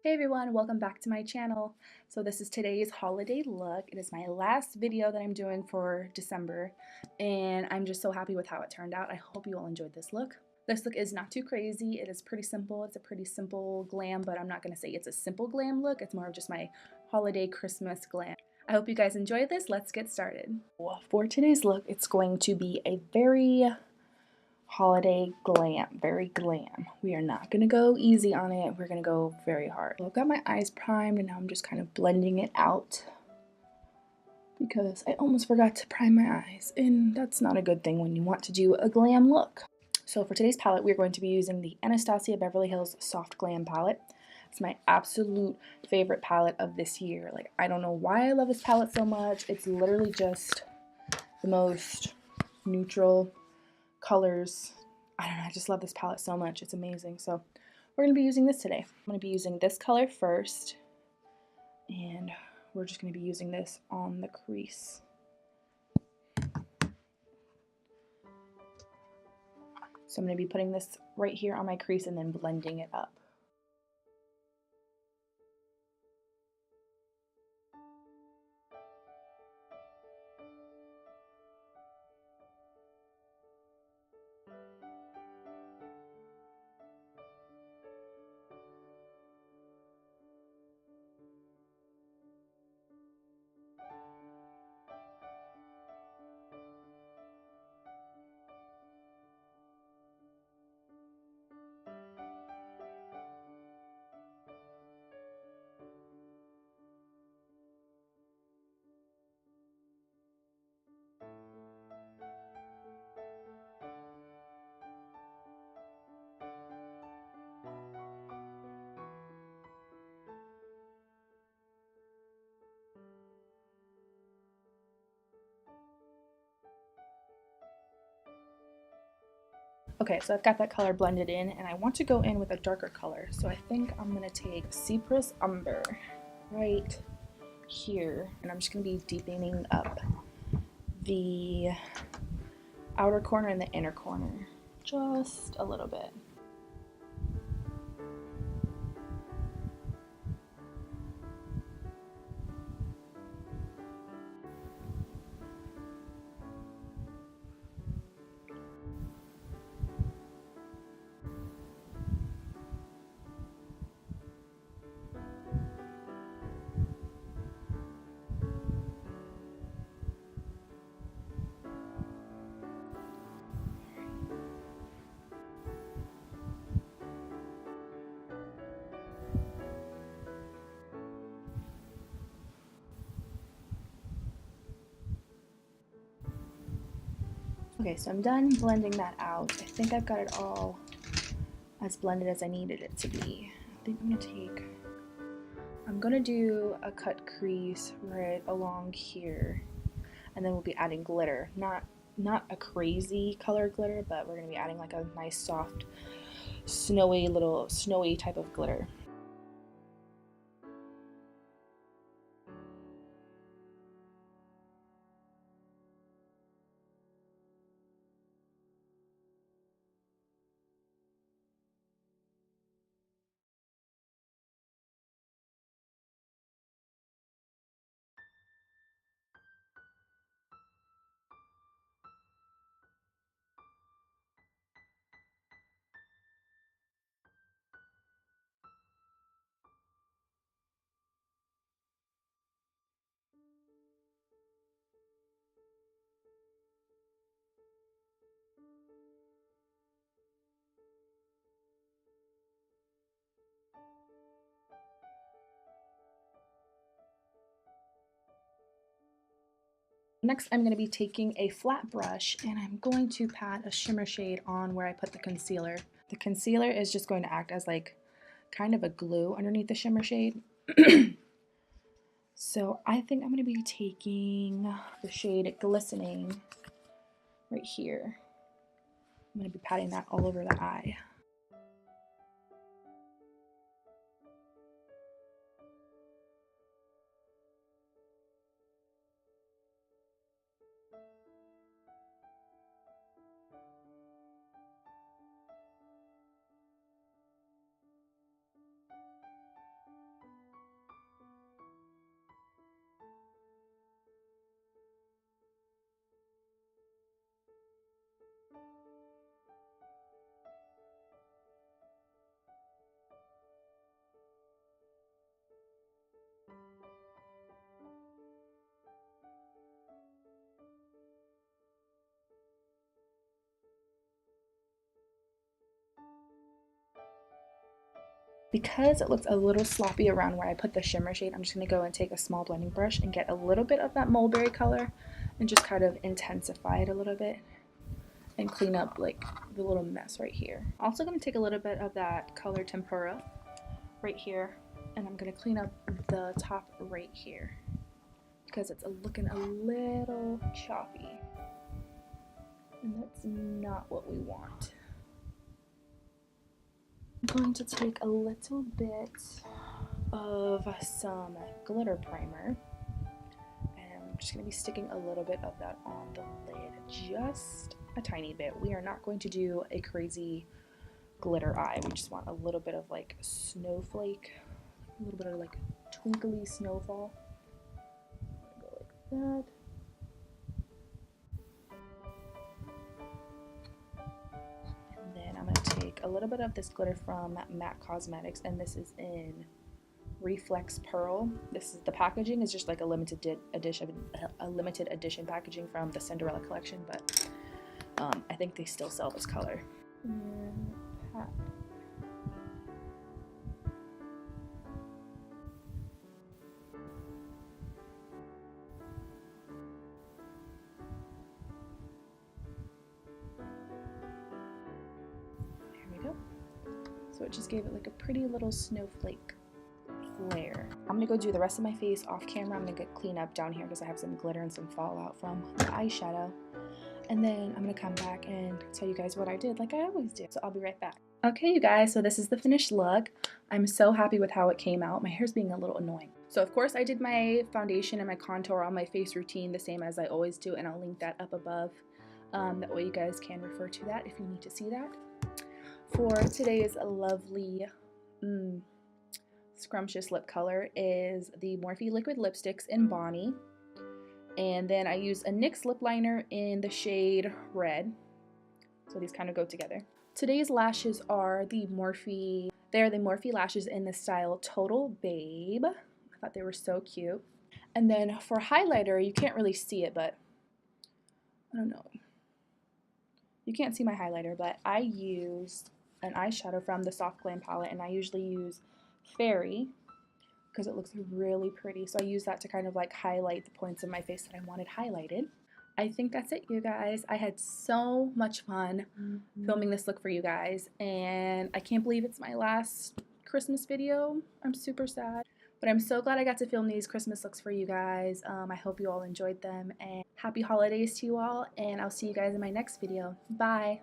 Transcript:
Hey everyone, welcome back to my channel. So this is today's holiday look. It is my last video that I'm doing for December and I'm just so happy with how it turned out. I hope you all enjoyed this look. This look is not too crazy. It is pretty simple. It's a pretty simple glam, but I'm not going to say it's a simple glam look. It's more of just my holiday Christmas glam. I hope you guys enjoyed this. Let's get started. For today's look, it's going to be a very holiday glam, very glam. We are not gonna go easy on it, we're gonna go very hard. I've got my eyes primed and now I'm just kind of blending it out because I almost forgot to prime my eyes, and that's not a good thing when you want to do a glam look. So for today's palette, we're going to be using the Anastasia Beverly Hills Soft Glam palette. It's my absolute favorite palette of this year. Like, I don't know why I love this palette so much. It's literally just the most neutral colors. I don't know, I just love this palette so much. It's amazing. So we're going to be using this today. I'm going to be using this color first, and we're just going to be using this on the crease. So I'm going to be putting this right here on my crease and then blending it up. Okay, so I've got that color blended in, and I want to go in with a darker color. So I think I'm going to take Cyprus Umber right here, and I'm just going to be deepening up the outer corner and the inner corner just a little bit. Okay, so I'm done blending that out. I think I've got it all as blended as I needed it to be. I think I'm gonna do a cut crease right along here, and then we'll be adding glitter. Not a crazy color glitter, but we're gonna be adding like a nice soft, snowy type of glitter. Next, I'm going to be taking a flat brush and I'm going to pat a shimmer shade on where I put the concealer. The concealer is just going to act as like kind of a glue underneath the shimmer shade. So I think I'm going to be taking the shade Glistening right here. I'm going to be patting that all over the eye. Because it looks a little sloppy around where I put the shimmer shade, I'm just going to go and take a small blending brush and get a little bit of that mulberry color and just kind of intensify it a little bit and clean up like the little mess right here. Also going to take a little bit of that color Tempura right here, and I'm going to clean up the top right here because it's looking a little choppy, and that's not what we want. I'm going to take a little bit of some glitter primer, and I'm just going to be sticking a little bit of that on the lid, just a tiny bit. We are not going to do a crazy glitter eye. We just want a little bit of like snowflake, a little bit of like twinkly snowfall. Go like that. And then I'm going to take a little bit of this glitter from MAC Cosmetics, and this is in Reflex Pearl. This is the packaging is just like a limited edition packaging from the Cinderella collection, but I think they still sell this color. And pat. There we go. So it just gave it like a pretty little snowflake flare. I'm gonna go do the rest of my face off camera. I'm gonna get clean up down here because I have some glitter and some fallout from the eyeshadow. And then I'm gonna come back and tell you guys what I did like I always do. So I'll be right back. Okay, you guys, so this is the finished look. I'm so happy with how it came out. My hair's being a little annoying. So of course I did my foundation and my contour on my face routine the same as I always do, and I'll link that up above. That way you guys can refer to that if you need to see that. For today's lovely scrumptious lip color is the Morphe Liquid lipsticks in Bonny. And then I use a NYX lip liner in the shade Red. So these kind of go together. Today's lashes are the Morphe. They're the Morphe lashes in the style Total Babe. I thought they were so cute. And then for highlighter, you can't really see it, but I don't know. You can't see my highlighter, but I used an eyeshadow from the Soft Glam palette, and I usually use Fairy because it looks really pretty. So I use that to kind of like highlight the points of my face that I wanted highlighted. I think that's it, you guys. I had so much fun filming this look for you guys, and I can't believe it's my last Christmas video. I'm super sad, but I'm so glad I got to film these Christmas looks for you guys. I hope you all enjoyed them, and happy holidays to you all, and I'll see you guys in my next video. Bye!